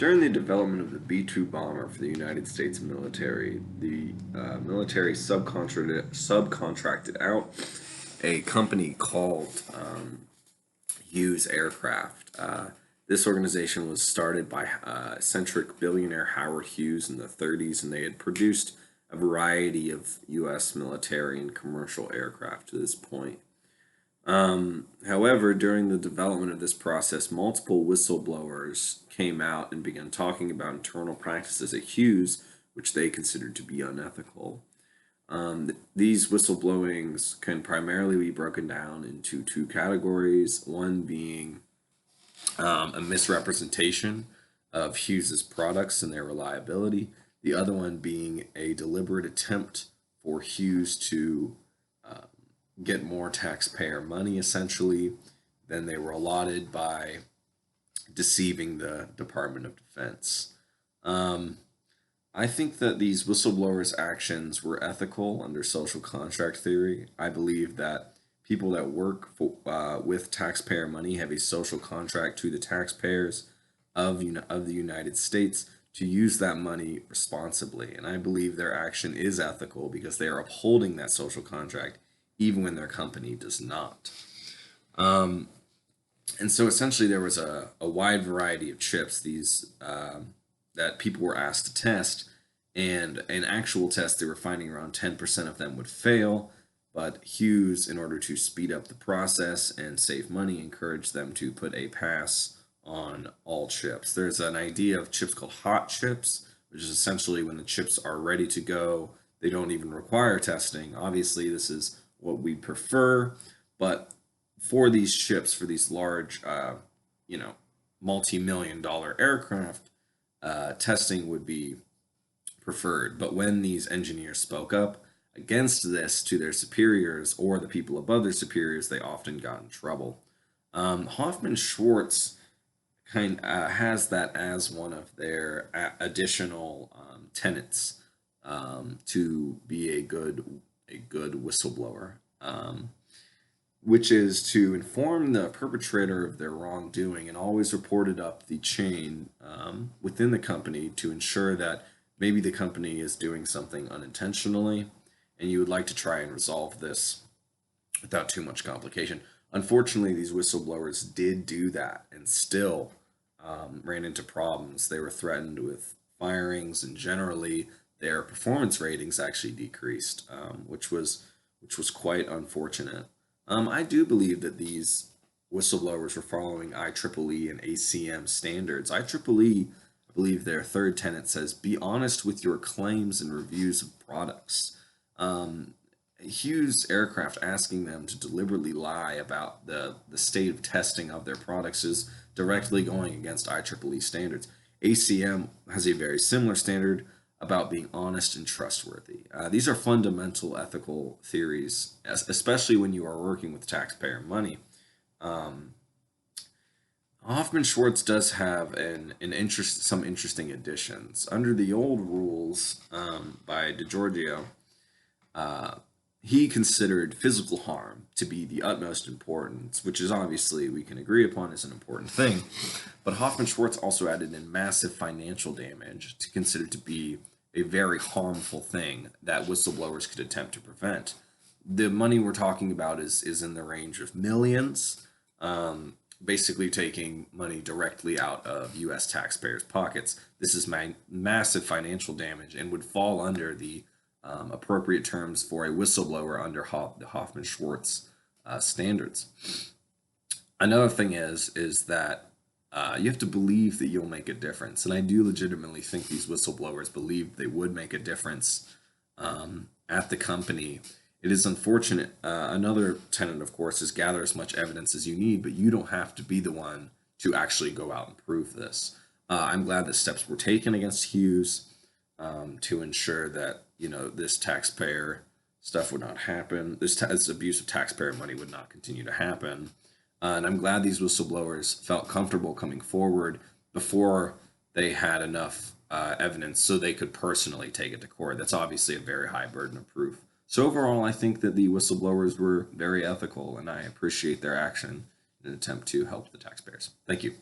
During the development of the B-2 bomber for the United States military, the military subcontracted out a company called Hughes Aircraft. This organization was started by eccentric billionaire Howard Hughes in the 30s, and they had produced a variety of U.S. military and commercial aircraft to this point. However, during the development of this process, multiple whistleblowers came out and began talking about internal practices at Hughes, which they considered to be unethical. These whistleblowings can primarily be broken down into two categories, one being a misrepresentation of Hughes's products and their reliability, the other one being a deliberate attempt for Hughes to get more taxpayer money essentially than they were allotted by deceiving the Department of Defense. I think that these whistleblowers' actions were ethical under social contract theory. I believe that people that work with taxpayer money have a social contract to the taxpayers of the United States to use that money responsibly. And I believe their action is ethical because they are upholding that social contract even when their company does not. And so essentially there was a wide variety of chips that people were asked to test, and in actual tests they were finding around 10% of them would fail, but Hughes, in order to speed up the process and save money, encouraged them to put a pass on all chips. There's an idea of chips called hot chips, which is essentially when the chips are ready to go, they don't even require testing. Obviously, this is what we prefer, but for these ships, for these large, multi-million-dollar aircraft, testing would be preferred. But when these engineers spoke up against this to their superiors or the people above their superiors, they often got in trouble. Hoffman Schwartz has that as one of their additional tenets to be a good whistleblower, which is to inform the perpetrator of their wrongdoing and always report it up the chain within the company to ensure that maybe the company is doing something unintentionally, and you would like to try and resolve this without too much complication. Unfortunately, these whistleblowers did do that and still ran into problems. They were threatened with firings, and generally their performance ratings actually decreased, which was quite unfortunate. I do believe that these whistleblowers were following IEEE and ACM standards. IEEE, I believe their third tenet says, be honest with your claims and reviews of products. Hughes Aircraft asking them to deliberately lie about the state of testing of their products is directly going against IEEE standards. ACM has a very similar standard about being honest and trustworthy. These are fundamental ethical theories, especially when you are working with taxpayer money. Hoffman Schwartz does have some interesting additions. Under the old rules by DeGiorgio, he considered physical harm to be the utmost importance, which is obviously we can agree upon is an important thing. But Hoffman Schwartz also added in massive financial damage to consider to be a very harmful thing that whistleblowers could attempt to prevent. The money we're talking about is in the range of millions, basically taking money directly out of U.S. taxpayers' pockets. This is massive financial damage and would fall under the appropriate terms for a whistleblower under the Hoffman-Schwartz standards. Another thing is that you have to believe that you'll make a difference, and I do legitimately think these whistleblowers believed they would make a difference at the company. It is unfortunate. Another tenet, of course, is gather as much evidence as you need, but you don't have to be the one to actually go out and prove this. I'm glad that steps were taken against Hughes to ensure that this taxpayer stuff would not happen. This abuse of taxpayer money would not continue to happen. And I'm glad these whistleblowers felt comfortable coming forward before they had enough evidence so they could personally take it to court. That's obviously a very high burden of proof. So overall, I think that the whistleblowers were very ethical, and I appreciate their action in an attempt to help the taxpayers. Thank you.